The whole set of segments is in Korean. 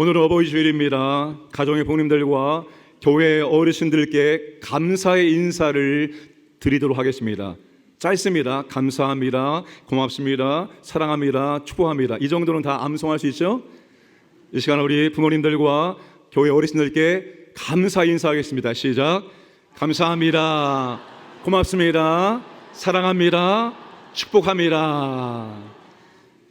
오늘은 어버이 주일입니다. 가정의 부모님들과 교회 어르신들께 감사의 인사를 드리도록 하겠습니다. 짧습니다. 감사합니다, 고맙습니다, 사랑합니다, 축복합니다. 이 정도는 다 암송할 수 있죠? 이 시간 우리 부모님들과 교회 어르신들께 감사 인사하겠습니다. 시작. 감사합니다, 고맙습니다, 사랑합니다, 축복합니다.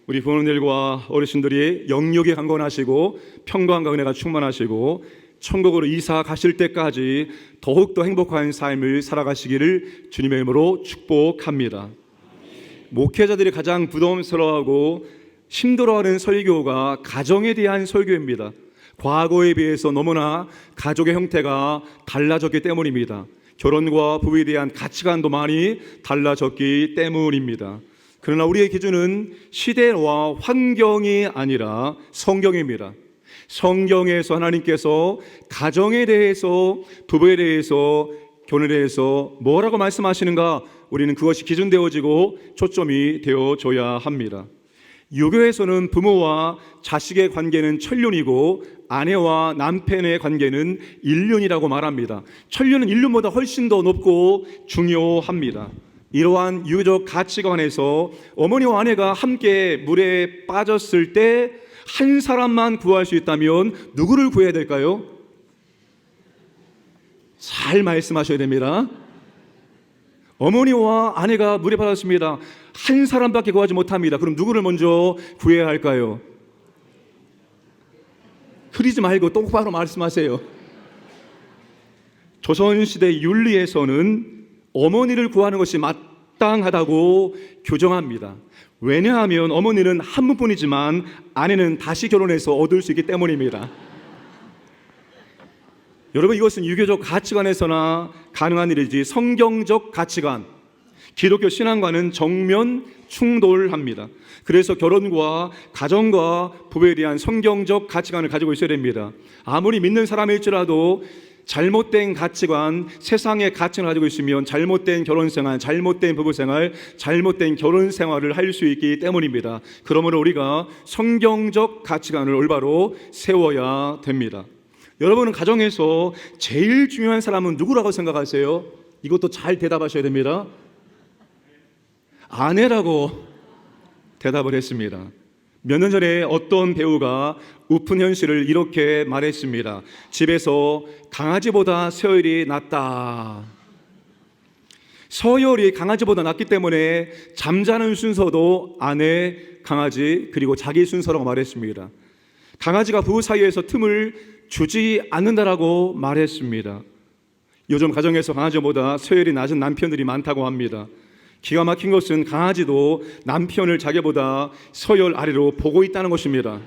우리 부모님들과 어르신들이 영육이 강건하시고 평강과 은혜가 충만하시고 천국으로 이사 가실 때까지 더욱더 행복한 삶을 살아가시기를 주님의 이름으로 축복합니다. 목회자들이 가장 부담스러워하고 힘들어하는 설교가 가정에 대한 설교입니다. 과거에 비해서 너무나 가족의 형태가 달라졌기 때문입니다. 결혼과 부부에 대한 가치관도 많이 달라졌기 때문입니다. 그러나 우리의 기준은 시대와 환경이 아니라 성경입니다. 성경에서 하나님께서 가정에 대해서, 부부에 대해서, 결혼에 대해서 뭐라고 말씀하시는가, 우리는 그것이 기준되어지고 초점이 되어줘야 합니다. 유교에서는 부모와 자식의 관계는 천륜이고 아내와 남편의 관계는 일륜이라고 말합니다. 천륜은 일륜보다 훨씬 더 높고 중요합니다. 이러한 유교적 가치관에서 어머니와 아내가 함께 물에 빠졌을 때 한 사람만 구할 수 있다면 누구를 구해야 될까요? 잘 말씀하셔야 됩니다. 어머니와 아내가 물에 빠졌습니다. 한 사람밖에 구하지 못합니다. 그럼 누구를 먼저 구해야 할까요? 흐리지 말고 똑바로 말씀하세요. 조선시대 윤리에서는 어머니를 구하는 것이 마땅하다고 규정합니다. 왜냐하면 어머니는 한 분뿐이지만 아내는 다시 결혼해서 얻을 수 있기 때문입니다. 여러분, 이것은 유교적 가치관에서나 가능한 일이지 성경적 가치관, 기독교 신앙과는 정면 충돌합니다. 그래서 결혼과 가정과 부부에 대한 성경적 가치관을 가지고 있어야 됩니다. 아무리 믿는 사람일지라도 잘못된 가치관, 세상의 가치관을 가지고 있으면 잘못된 결혼생활, 잘못된 부부생활, 잘못된 결혼생활을 할 수 있기 때문입니다. 그러므로 우리가 성경적 가치관을 올바로 세워야 됩니다. 여러분은 가정에서 제일 중요한 사람은 누구라고 생각하세요? 이것도 잘 대답하셔야 됩니다. 아내라고 대답을 했습니다. 몇 년 전에 어떤 배우가 우픈 현실을 이렇게 말했습니다. 집에서 강아지보다 서열이 낫다. 서열이 강아지보다 낫기 때문에 잠자는 순서도 아내, 강아지, 그리고 자기 순서라고 말했습니다. 강아지가 부부 사이에서 틈을 주지 않는다라고 말했습니다. 요즘 가정에서 강아지보다 서열이 낮은 남편들이 많다고 합니다. 기가 막힌 것은 강아지도 남편을 자기보다 서열 아래로 보고 있다는 것입니다.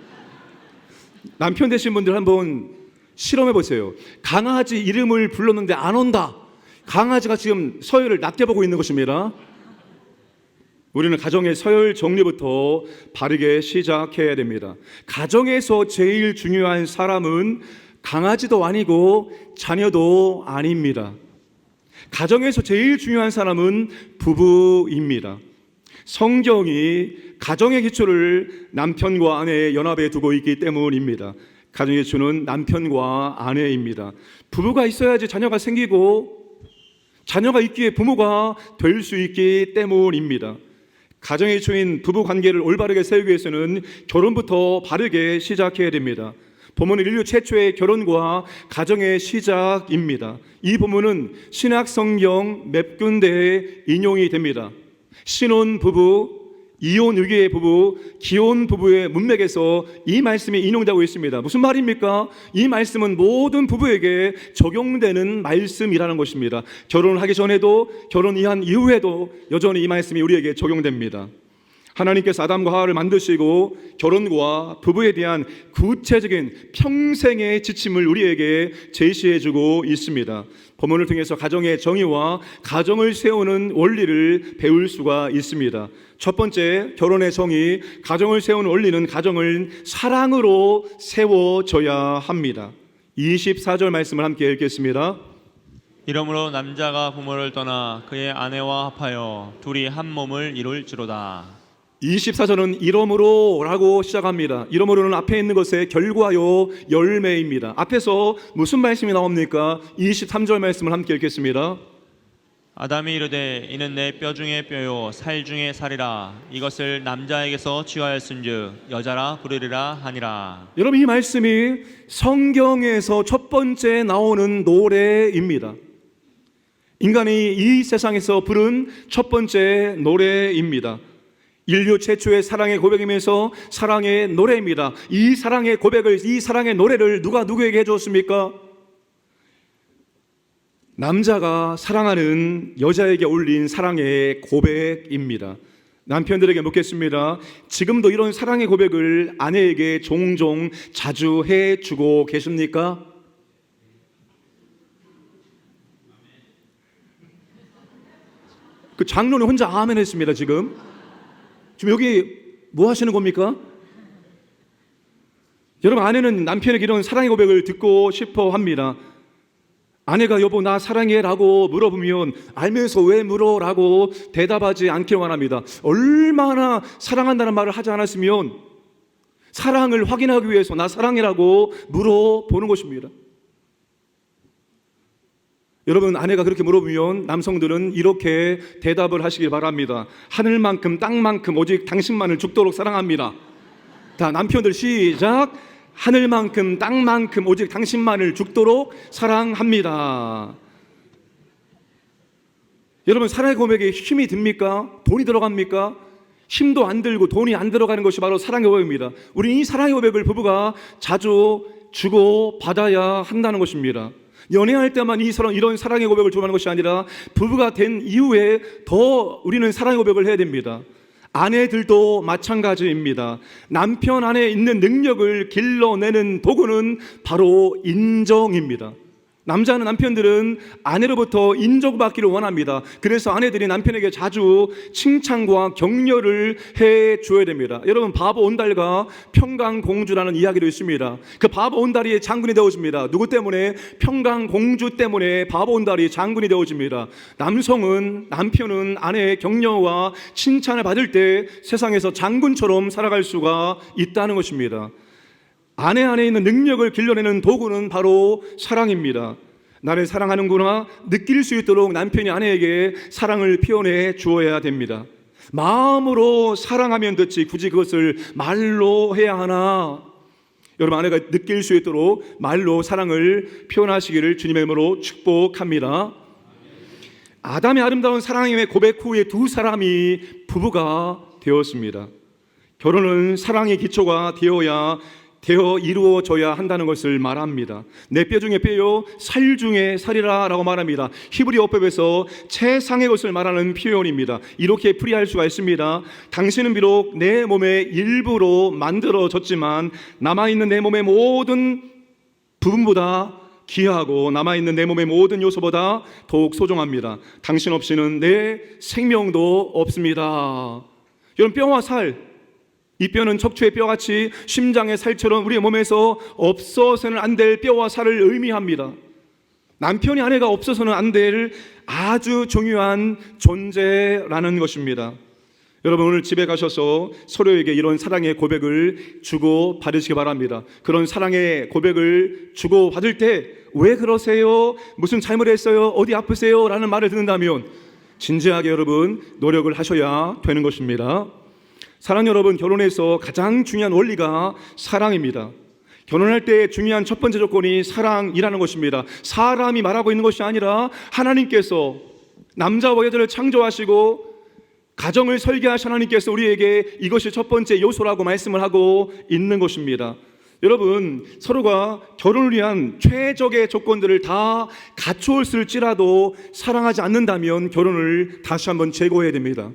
남편 되신 분들 한번 실험해 보세요. 강아지 이름을 불렀는데 안 온다. 강아지가 지금 서열을 낮게 보고 있는 것입니다. 우리는 가정의 서열 정리부터 바르게 시작해야 됩니다. 가정에서 제일 중요한 사람은 강아지도 아니고 자녀도 아닙니다. 가정에서 제일 중요한 사람은 부부입니다. 성경이 가정의 기초를 남편과 아내의 연합에 두고 있기 때문입니다. 가정의 기초는 남편과 아내입니다. 부부가 있어야지 자녀가 생기고 자녀가 있기에 부모가 될 수 있기 때문입니다. 가정의 기초인 부부 관계를 올바르게 세우기 위해서는 결혼부터 바르게 시작해야 됩니다. 본문은 인류 최초의 결혼과 가정의 시작입니다. 이 본문은 신약 성경 몇 군데에 인용이 됩니다. 신혼 부부, 이혼 위기의 부부, 기혼 부부의 문맥에서 이 말씀이 인용되고 있습니다. 무슨 말입니까? 이 말씀은 모든 부부에게 적용되는 말씀이라는 것입니다. 결혼을 하기 전에도 결혼한 이후에도 여전히 이 말씀이 우리에게 적용됩니다. 하나님께서 아담과 하와를 만드시고 결혼과 부부에 대한 구체적인 평생의 지침을 우리에게 제시해주고 있습니다. 본문을 통해서 가정의 정의와 가정을 세우는 원리를 배울 수가 있습니다. 첫 번째, 결혼의 정의, 가정을 세우는 원리는 가정을 사랑으로 세워줘야 합니다. 24절 말씀을 함께 읽겠습니다. 이러므로 남자가 부모를 떠나 그의 아내와 합하여 둘이 한 몸을 이룰지로다. 24절은 이러므로 라고 시작합니다. 이러므로는 앞에 있는 것의 결과요 열매입니다. 앞에서 무슨 말씀이 나옵니까? 23절 말씀을 함께 읽겠습니다. 아담이 이르되 이는 내 뼈 중에 뼈요 살 중에 살이라. 이것을 남자에게서 취하였은즉 여자라 부르리라 하니라. 여러분, 이 말씀이 성경에서 첫 번째 나오는 노래입니다. 인간이 이 세상에서 부른 첫 번째 노래입니다. 인류 최초의 사랑의 고백이면서 사랑의 노래입니다. 이 사랑의 고백을, 이 사랑의 노래를 누가 누구에게 해주었습니까? 남자가 사랑하는 여자에게 올린 사랑의 고백입니다. 남편들에게 묻겠습니다. 지금도 이런 사랑의 고백을 아내에게 종종 자주 해주고 계십니까? 그 장로는 혼자 아멘 했습니다. 지금 여기 뭐 하시는 겁니까? 여러분, 아내는 남편에게 이런 사랑의 고백을 듣고 싶어 합니다. 아내가 여보 나 사랑해 라고 물어보면 알면서 왜 물어? 라고 대답하지 않길 원합니다. 얼마나 사랑한다는 말을 하지 않았으면 사랑을 확인하기 위해서 나 사랑해 라고 물어보는 것입니다. 여러분, 아내가 그렇게 물어보면 남성들은 이렇게 대답을 하시길 바랍니다. 하늘만큼 땅만큼 오직 당신만을 죽도록 사랑합니다. 다 남편들 시작. 하늘만큼 땅만큼 오직 당신만을 죽도록 사랑합니다. 여러분, 사랑의 고백에 힘이 듭니까? 돈이 들어갑니까? 힘도 안 들고 돈이 안 들어가는 것이 바로 사랑의 고백입니다. 우리 이 사랑의 고백을 부부가 자주 주고 받아야 한다는 것입니다. 연애할 때만 이런 사랑의 고백을 주고받는 것이 아니라 부부가 된 이후에 더 우리는 사랑의 고백을 해야 됩니다. 아내들도 마찬가지입니다. 남편 안에 있는 능력을 길러내는 도구는 바로 인정입니다. 남자는 남편들은 아내로부터 인정받기를 원합니다. 그래서 아내들이 남편에게 자주 칭찬과 격려를 해줘야 됩니다. 여러분, 바보 온달과 평강공주라는 이야기도 있습니다. 그 바보 온달이 장군이 되어집니다. 누구 때문에? 평강공주 때문에 바보 온달이 장군이 되어집니다. 남편은 아내의 격려와 칭찬을 받을 때 세상에서 장군처럼 살아갈 수가 있다는 것입니다. 아내 안에 있는 능력을 길러내는 도구는 바로 사랑입니다. 나를 사랑하는구나 느낄 수 있도록 남편이 아내에게 사랑을 표현해 주어야 됩니다. 마음으로 사랑하면 됐지 굳이 그것을 말로 해야 하나? 여러분, 아내가 느낄 수 있도록 말로 사랑을 표현하시기를 주님의 이름으로 축복합니다. 아담의 아름다운 사랑의 고백 후에 두 사람이 부부가 되었습니다. 결혼은 사랑의 기초가 되어 이루어져야 한다는 것을 말합니다. 내 뼈 중에 뼈요 살 중에 살이라 라고 말합니다. 히브리어법에서 최상의 것을 말하는 표현입니다. 이렇게 풀이할 수가 있습니다. 당신은 비록 내 몸의 일부로 만들어졌지만 남아있는 내 몸의 모든 부분보다 귀하고 남아있는 내 몸의 모든 요소보다 더욱 소중합니다. 당신 없이는 내 생명도 없습니다. 여러분, 뼈와 살, 이 뼈는 척추의 뼈같이 심장의 살처럼 우리의 몸에서 없어서는 안 될 뼈와 살을 의미합니다. 남편이 아내가 없어서는 안 될 아주 중요한 존재라는 것입니다. 여러분, 오늘 집에 가셔서 서로에게 이런 사랑의 고백을 주고 받으시기 바랍니다. 그런 사랑의 고백을 주고 받을 때 왜 그러세요? 무슨 잘못했어요? 어디 아프세요? 라는 말을 듣는다면 진지하게 여러분 노력을 하셔야 되는 것입니다. 사랑 여러분, 결혼에서 가장 중요한 원리가 사랑입니다. 결혼할 때 중요한 첫 번째 조건이 사랑이라는 것입니다. 사람이 말하고 있는 것이 아니라 하나님께서 남자와 여자를 창조하시고 가정을 설계하신 하나님께서 우리에게 이것이 첫 번째 요소라고 말씀을 하고 있는 것입니다. 여러분, 서로가 결혼을 위한 최적의 조건들을 다 갖추었을지라도 사랑하지 않는다면 결혼을 다시 한번 재고해야 됩니다.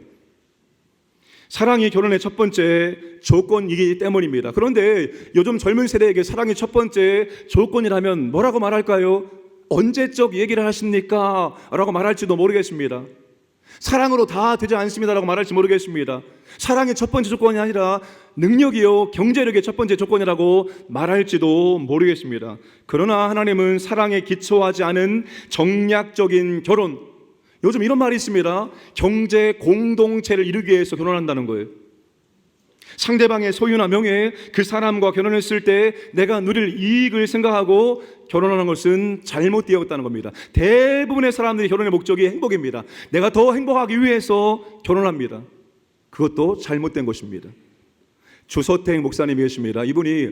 사랑이 결혼의 첫 번째 조건이기 때문입니다. 그런데 요즘 젊은 세대에게 사랑이 첫 번째 조건이라면 뭐라고 말할까요? 언제적 얘기를 하십니까? 라고 말할지도 모르겠습니다. 사랑으로 다 되지 않습니다 라고 말할지 모르겠습니다. 사랑의 첫 번째 조건이 아니라 능력이요 경제력의 첫 번째 조건이라고 말할지도 모르겠습니다. 그러나 하나님은 사랑에 기초하지 않은 정략적인 결혼, 요즘 이런 말이 있습니다. 경제 공동체를 이루기 위해서 결혼한다는 거예요. 상대방의 소유나 명예, 그 사람과 결혼했을 때 내가 누릴 이익을 생각하고 결혼하는 것은 잘못되었다는 겁니다. 대부분의 사람들이 결혼의 목적이 행복입니다. 내가 더 행복하기 위해서 결혼합니다. 그것도 잘못된 것입니다. 주서택 목사님이 계십니다. 이분이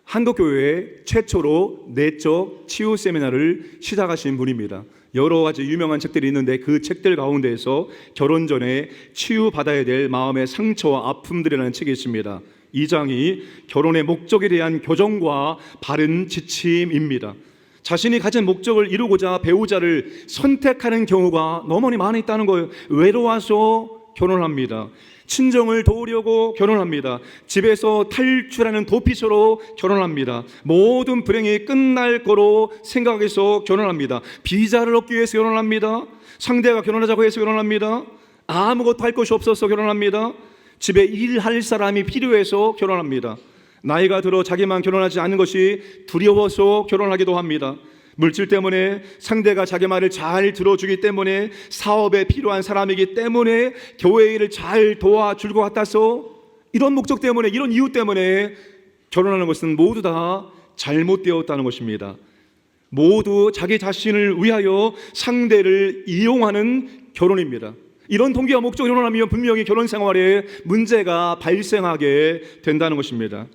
한국교회에 최초로 내적 치유 세미나를 시작하신 분입니다. 여러 가지 유명한 책들이 있는데 그 책들 가운데에서 결혼 전에 치유받아야 될 마음의 상처와 아픔들이라는 책이 있습니다. 2장이 결혼의 목적에 대한 교정과 바른 지침입니다. 자신이 가진 목적을 이루고자 배우자를 선택하는 경우가 너무 많이 있다는 거예요. 외로워서 결혼합니다. 친정을 도우려고 결혼합니다. 집에서 탈출하는 도피처로 결혼합니다. 모든 불행이 끝날 거로 생각해서 결혼합니다. 비자를 얻기 위해서 결혼합니다. 상대가 결혼하자고 해서 결혼합니다. 아무것도 할 것이 없어서 결혼합니다. 집에 일할 사람이 필요해서 결혼합니다. 나이가 들어 자기만 결혼하지 않는 것이 두려워서 결혼하기도 합니다. 물질 때문에, 상대가 자기 말을 잘 들어주기 때문에, 사업에 필요한 사람이기 때문에, 교회 일을 잘 도와줄 것 같아서, 이런 목적 때문에, 이런 이유 때문에 결혼하는 것은 모두 다 잘못되었다는 것입니다. 모두 자기 자신을 위하여 상대를 이용하는 결혼입니다. 이런 동기와 목적으로 결혼하면 분명히 결혼 생활에 문제가 발생하게 된다는 것입니다.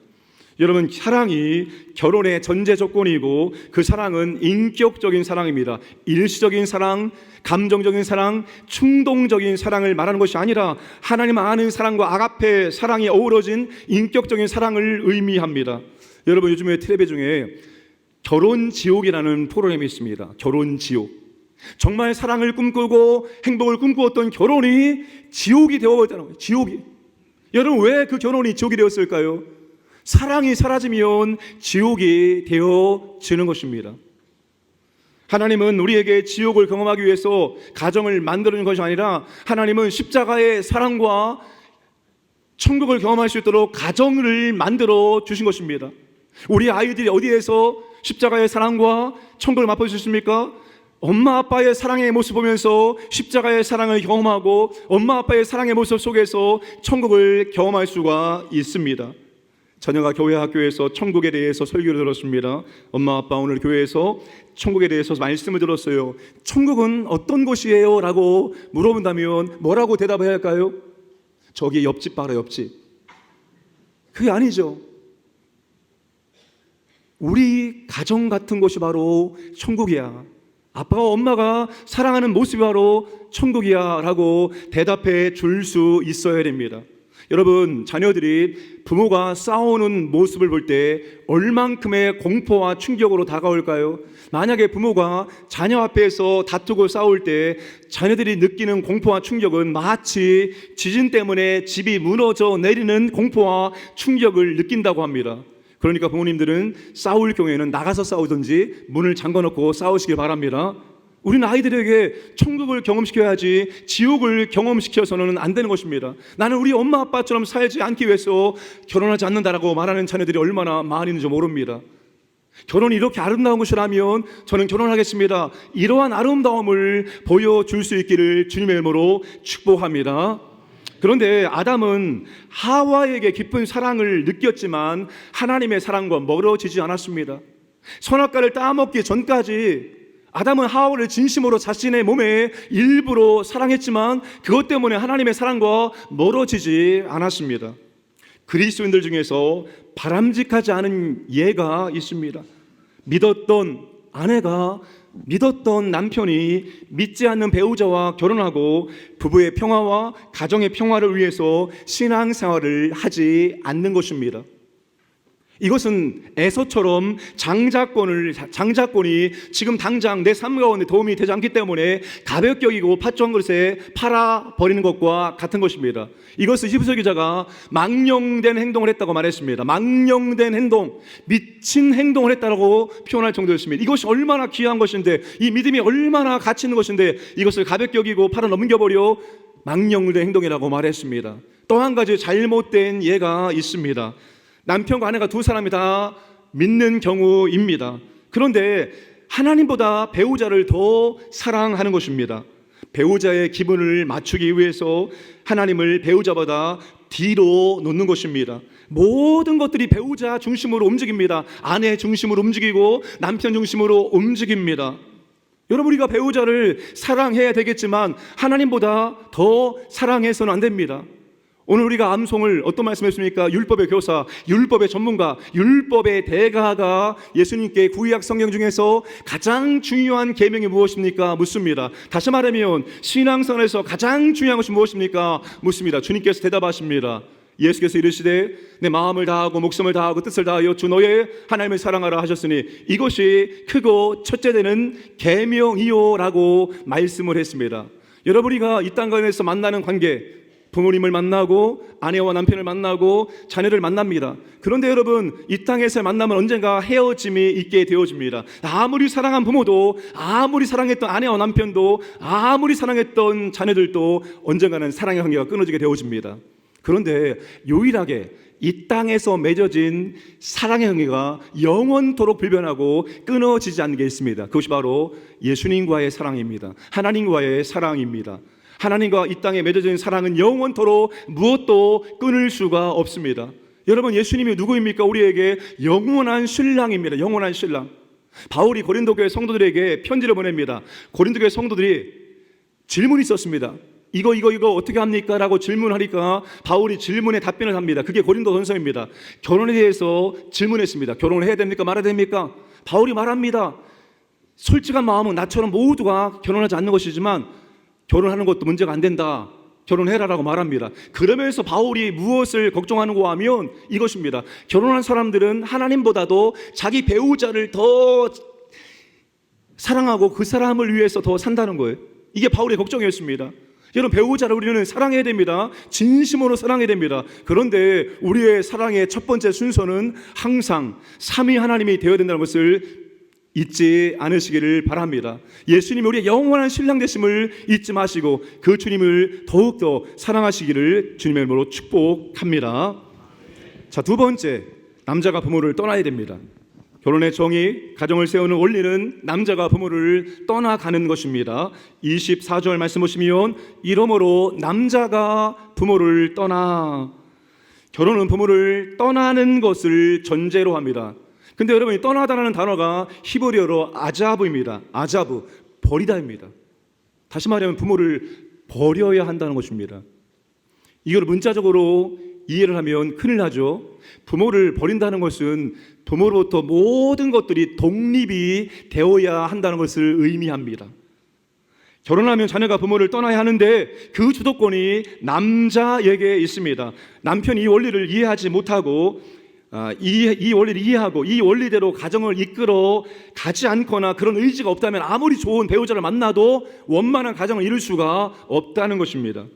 여러분, 사랑이 결혼의 전제 조건이고 그 사랑은 인격적인 사랑입니다. 일시적인 사랑, 감정적인 사랑, 충동적인 사랑을 말하는 것이 아니라 하나님 아는 사랑과 아가페 사랑이 어우러진 인격적인 사랑을 의미합니다. 여러분, 요즘에 텔레비 중에 결혼지옥이라는 프로그램이 있습니다. 결혼지옥. 정말 사랑을 꿈꾸고 행복을 꿈꾸었던 결혼이 지옥이 되어버렸다는 거예요. 지옥이. 여러분, 왜 그 결혼이 지옥이 되었을까요? 사랑이 사라지면 지옥이 되어지는 것입니다. 하나님은 우리에게 지옥을 경험하기 위해서 가정을 만드는 것이 아니라 하나님은 십자가의 사랑과 천국을 경험할 수 있도록 가정을 만들어 주신 것입니다. 우리 아이들이 어디에서 십자가의 사랑과 천국을 맛볼 수 있습니까? 엄마 아빠의 사랑의 모습 보면서 십자가의 사랑을 경험하고 엄마 아빠의 사랑의 모습 속에서 천국을 경험할 수가 있습니다. 자녀가 교회 학교에서 천국에 대해서 설교를 들었습니다. 엄마 아빠 오늘 교회에서 천국에 대해서 말씀을 들었어요. 천국은 어떤 곳이에요? 라고 물어본다면 뭐라고 대답해야 할까요? 저기 옆집 봐라, 옆집. 그게 아니죠. 우리 가정 같은 곳이 바로 천국이야. 아빠와 엄마가 사랑하는 모습이 바로 천국이야 라고 대답해 줄 수 있어야 됩니다. 여러분, 자녀들이 부모가 싸우는 모습을 볼 때 얼만큼의 공포와 충격으로 다가올까요? 만약에 부모가 자녀 앞에서 다투고 싸울 때 자녀들이 느끼는 공포와 충격은 마치 지진 때문에 집이 무너져 내리는 공포와 충격을 느낀다고 합니다. 그러니까 부모님들은 싸울 경우에는 나가서 싸우든지 문을 잠궈놓고 싸우시길 바랍니다. 우리는 아이들에게 천국을 경험시켜야지 지옥을 경험시켜서는 안 되는 것입니다. 나는 우리 엄마 아빠처럼 살지 않기 위해서 결혼하지 않는다라고 말하는 자녀들이 얼마나 많이 있는지 모릅니다. 결혼이 이렇게 아름다운 것이라면 저는 결혼하겠습니다. 이러한 아름다움을 보여줄 수 있기를 주님의 이름으로 축복합니다. 그런데 아담은 하와에게 깊은 사랑을 느꼈지만 하나님의 사랑과 멀어지지 않았습니다. 선악과를 따먹기 전까지 아담은 하와를 진심으로 자신의 몸의 일부로 사랑했지만 그것 때문에 하나님의 사랑과 멀어지지 않았습니다. 그리스도인들 중에서 바람직하지 않은 예가 있습니다. 믿었던 아내가 믿었던 남편이 믿지 않는 배우자와 결혼하고 부부의 평화와 가정의 평화를 위해서 신앙생활을 하지 않는 것입니다. 이것은 에서처럼 장자권이 지금 당장 내 삶 가운데 도움이 되지 않기 때문에 가볍게 여기고 팥죽 한 그릇에 팔아버리는 것과 같은 것입니다. 이것을 히브리서 기자가 망령된 행동을 했다고 말했습니다. 망령된 행동, 미친 행동을 했다고 표현할 정도였습니다. 이것이 얼마나 귀한 것인데, 이 믿음이 얼마나 가치 있는 것인데 이것을 가볍게 여기고 팔아 넘겨버려 망령된 행동이라고 말했습니다. 또 한 가지 잘못된 예가 있습니다. 남편과 아내가 두 사람이 다 믿는 경우입니다. 그런데 하나님보다 배우자를 더 사랑하는 것입니다. 배우자의 기분을 맞추기 위해서 하나님을 배우자보다 뒤로 놓는 것입니다. 모든 것들이 배우자 중심으로 움직입니다. 아내 중심으로 움직이고 남편 중심으로 움직입니다. 여러분, 우리가 배우자를 사랑해야 되겠지만 하나님보다 더 사랑해서는 안 됩니다. 오늘 우리가 암송을 어떤 말씀했습니까? 율법의 교사, 율법의 전문가, 율법의 대가가 예수님께 구약 성경 중에서 가장 중요한 계명이 무엇입니까? 묻습니다. 다시 말하면 신앙생활에서 가장 중요한 것이 무엇입니까? 묻습니다. 주님께서 대답하십니다. 예수께서 이르시되 내 마음을 다하고 목숨을 다하고 뜻을 다하여 주 너의 하나님을 사랑하라 하셨으니 이것이 크고 첫째 되는 계명이요 라고 말씀을 했습니다. 여러분, 우리가 이 땅에서 만나는 관계, 부모님을 만나고 아내와 남편을 만나고 자녀를 만납니다. 그런데 여러분, 이 땅에서 만나면 언젠가 헤어짐이 있게 되어집니다. 아무리 사랑한 부모도, 아무리 사랑했던 아내와 남편도, 아무리 사랑했던 자녀들도 언젠가는 사랑의 관계가 끊어지게 되어집니다. 그런데 유일하게 이 땅에서 맺어진 사랑의 관계가 영원토록 불변하고 끊어지지 않는 게 있습니다. 그것이 바로 예수님과의 사랑입니다. 하나님과의 사랑입니다. 하나님과 이 땅에 맺어진 사랑은 영원토록 무엇도 끊을 수가 없습니다. 여러분, 예수님이 누구입니까? 우리에게 영원한 신랑입니다. 영원한 신랑. 바울이 고린도 교회 성도들에게 편지를 보냅니다. 고린도 교회 성도들이 질문이 있었습니다. 이거 어떻게 합니까? 라고 질문하니까 바울이 질문에 답변을 합니다. 그게 고린도 전서입니다. 결혼에 대해서 질문했습니다. 결혼을 해야 됩니까? 말아야 됩니까? 바울이 말합니다. 솔직한 마음은 나처럼 모두가 결혼하지 않는 것이지만 결혼하는 것도 문제가 안 된다. 결혼해라라고 말합니다. 그러면서 바울이 무엇을 걱정하는가 하면 이것입니다. 결혼한 사람들은 하나님보다도 자기 배우자를 더 사랑하고 그 사람을 위해서 더 산다는 거예요. 이게 바울의 걱정이었습니다. 여러분, 배우자를 우리는 사랑해야 됩니다. 진심으로 사랑해야 됩니다. 그런데 우리의 사랑의 첫 번째 순서는 항상 삼위 하나님이 되어야 된다는 것을 잊지 않으시기를 바랍니다. 예수님이 우리의 영원한 신랑 되심을 잊지 마시고 그 주님을 더욱더 사랑하시기를 주님의 이름으로 축복합니다. 자, 두 번째, 남자가 부모를 떠나야 됩니다. 결혼의 정의, 가정을 세우는 원리는 남자가 부모를 떠나가는 것입니다. 24절 말씀 보시면 이러므로 남자가 부모를 떠나, 결혼은 부모를 떠나는 것을 전제로 합니다. 근데 여러분이 떠나다라는 단어가 히브리어로 아자브입니다. 아자브, 버리다입니다. 다시 말하면 부모를 버려야 한다는 것입니다. 이걸 문자적으로 이해를 하면 큰일 나죠. 부모를 버린다는 것은 부모로부터 모든 것들이 독립이 되어야 한다는 것을 의미합니다. 결혼하면 자녀가 부모를 떠나야 하는데 그 주도권이 남자에게 있습니다. 남편이 이 원리를 이해하지 못하고 이 원리를 이해하고 이 원리대로 가정을 이끌어 가지 않거나 그런 의지가 없다면 아무리 좋은 배우자를 만나도 원만한 가정을 이룰 수가 없다는 것입니다.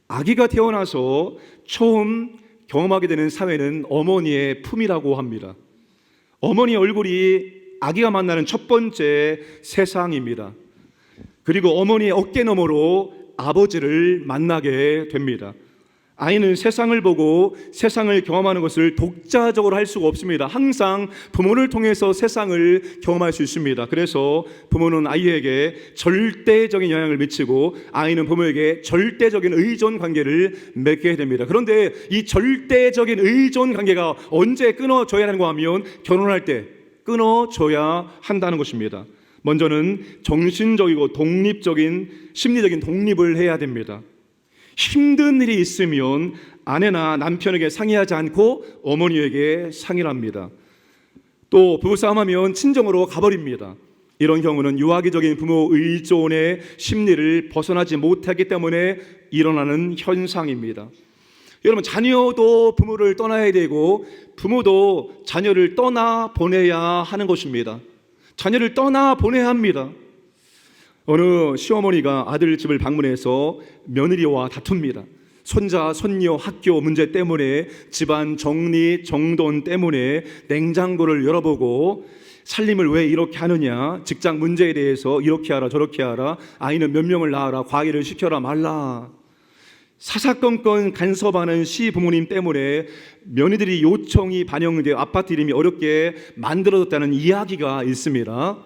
아기가 태어나서 처음 경험하게 되는 사회는 어머니의 품이라고 합니다. 어머니의 얼굴이 아기가 만나는 첫 번째 세상입니다. 그리고 어머니의 어깨 너머로 아버지를 만나게 됩니다. 아이는 세상을 보고 세상을 경험하는 것을 독자적으로 할 수가 없습니다. 항상 부모를 통해서 세상을 경험할 수 있습니다. 그래서 부모는 아이에게 절대적인 영향을 미치고 아이는 부모에게 절대적인 의존 관계를 맺게 됩니다. 그런데 이 절대적인 의존 관계가 언제 끊어져야 하는가 하면 결혼할 때 끊어져야 한다는 것입니다. 먼저는 정신적이고 독립적인 심리적인 독립을 해야 됩니다. 힘든 일이 있으면 아내나 남편에게 상의하지 않고 어머니에게 상의를 합니다. 또 부부싸움하면 친정으로 가버립니다. 이런 경우는 유아기적인 부모 의존의 심리를 벗어나지 못하기 때문에 일어나는 현상입니다. 여러분, 자녀도 부모를 떠나야 되고 부모도 자녀를 떠나보내야 하는 것입니다. 자녀를 떠나보내야 합니다. 어느 시어머니가 아들 집을 방문해서 며느리와 다툽니다. 손자, 손녀 학교 문제 때문에, 집안 정리, 정돈 때문에 냉장고를 열어보고 살림을 왜 이렇게 하느냐, 직장 문제에 대해서 이렇게 하라 저렇게 하라, 아이는 몇 명을 낳아라, 과일을 시켜라 말라, 사사건건 간섭하는 시부모님 때문에 며느리들이 요청이 반영되어 아파트 이름이 어렵게 만들어졌다는 이야기가 있습니다.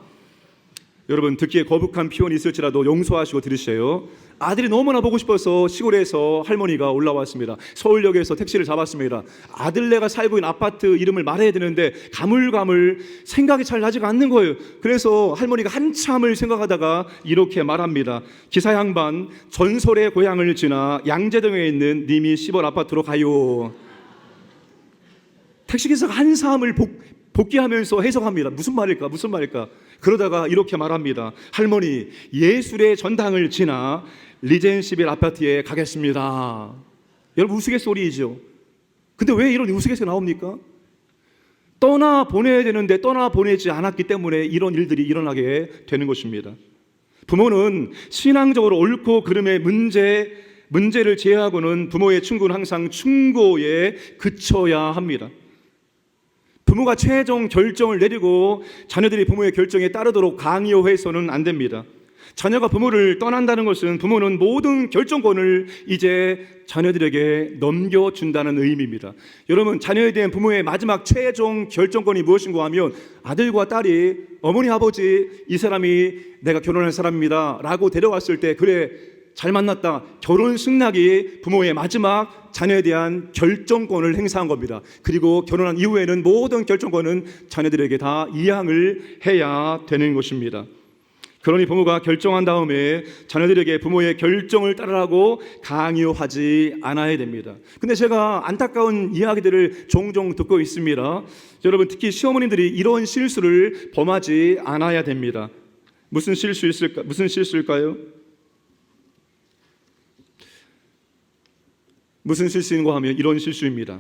여러분 듣기에 거북한 표현이 있을지라도 용서하시고 들으세요. 아들이 너무나 보고 싶어서 시골에서 할머니가 올라왔습니다. 서울역에서 택시를 잡았습니다. 아들네가 살고 있는 아파트 이름을 말해야 되는데 가물가물 생각이 잘 나지가 않는 거예요. 그래서 할머니가 한참을 생각하다가 이렇게 말합니다. 기사 양반, 전설의 고향을 지나 양재동에 있는 님이 시벌 아파트로 가요. 택시기사가 한참을 복귀하면서 해석합니다. 무슨 말일까? 그러다가 이렇게 말합니다. 할머니, 예술의 전당을 지나 리젠시빌 아파트에 가겠습니다. 여러분 우스갯소리이죠. 근데 왜 이런 우스갯소리가 나옵니까? 떠나 보내야 되는데 떠나 보내지 않았기 때문에 이런 일들이 일어나게 되는 것입니다. 부모는 신앙적으로 옳고 그름의 문제를 제외하고는 부모의 충고는 항상 충고에 그쳐야 합니다. 부모가 최종 결정을 내리고 자녀들이 부모의 결정에 따르도록 강요해서는 안 됩니다. 자녀가 부모를 떠난다는 것은 부모는 모든 결정권을 이제 자녀들에게 넘겨준다는 의미입니다. 여러분, 자녀에 대한 부모의 마지막 최종 결정권이 무엇인가 하면 아들과 딸이 어머니 아버지 이 사람이 내가 결혼할 사람입니다 라고 데려왔을 때 그래 잘 만났다, 결혼 승낙이 부모의 마지막 자녀에 대한 결정권을 행사한 겁니다. 그리고 결혼한 이후에는 모든 결정권은 자녀들에게 다 이양을 해야 되는 것입니다. 그러니 부모가 결정한 다음에 자녀들에게 부모의 결정을 따르라고 강요하지 않아야 됩니다. 근데 제가 안타까운 이야기들을 종종 듣고 있습니다. 여러분, 특히 시어머니들이 이런 실수를 범하지 않아야 됩니다. 무슨 실수일까요? 무슨 실수인가 하면 이런 실수입니다.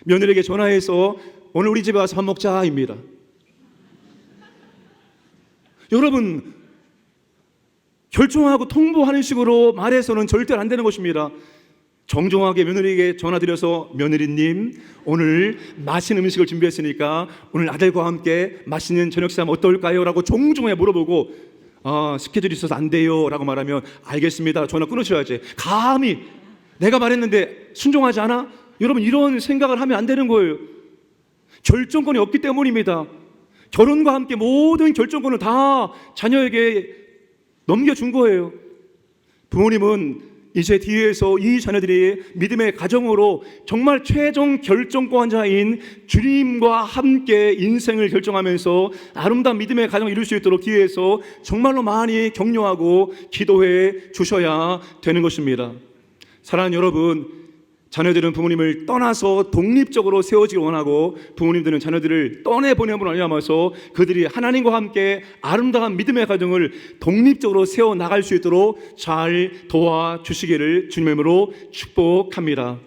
며느리에게 전화해서 오늘 우리 집에 와서 밥 먹자입니다. 여러분, 결정하고 통보하는 식으로 말해서는 절대 안 되는 것입니다. 정정하게 며느리에게 전화드려서 며느리님, 오늘 맛있는 음식을 준비했으니까 오늘 아들과 함께 맛있는 저녁 식사 어떨까요? 라고 종종에 물어보고 스케줄이 있어서 안 돼요 라고 말하면 알겠습니다, 전화 끊으셔야지. 감히 내가 말했는데 순종하지 않아? 여러분, 이런 생각을 하면 안 되는 거예요. 결정권이 없기 때문입니다. 결혼과 함께 모든 결정권을 다 자녀에게 넘겨준 거예요. 부모님은 이제 뒤에서 이 자녀들이 믿음의 가정으로 정말 최종 결정권자인 주님과 함께 인생을 결정하면서 아름다운 믿음의 가정을 이룰 수 있도록 뒤에서 정말로 많이 격려하고 기도해 주셔야 되는 것입니다. 사랑하는 여러분, 자녀들은 부모님을 떠나서 독립적으로 세워지길 원하고 부모님들은 자녀들을 떠내보내므로 말미암아서 그들이 하나님과 함께 아름다운 믿음의 가정을 독립적으로 세워나갈 수 있도록 잘 도와주시기를 주님의 이름으로 축복합니다.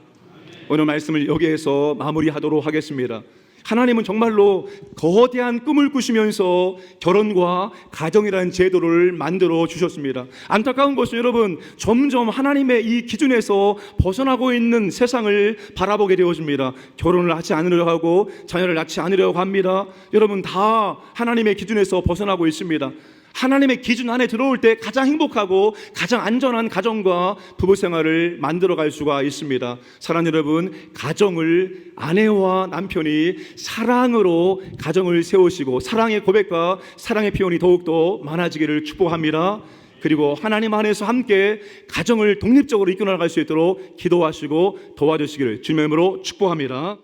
오늘 말씀을 여기에서 마무리하도록 하겠습니다. 하나님은 정말로 거대한 꿈을 꾸시면서 결혼과 가정이라는 제도를 만들어 주셨습니다. 안타까운 것은 여러분, 점점 하나님의 이 기준에서 벗어나고 있는 세상을 바라보게 되어집니다. 결혼을 하지 않으려고 하고 자녀를 낳지 않으려고 합니다. 여러분, 다 하나님의 기준에서 벗어나고 있습니다. 하나님의 기준 안에 들어올 때 가장 행복하고 가장 안전한 가정과 부부 생활을 만들어갈 수가 있습니다. 사랑하는 여러분, 가정을 아내와 남편이 사랑으로 가정을 세우시고 사랑의 고백과 사랑의 표현이 더욱더 많아지기를 축복합니다. 그리고 하나님 안에서 함께 가정을 독립적으로 이끌어 나갈 수 있도록 기도하시고 도와주시기를 주님의 이름으로 축복합니다.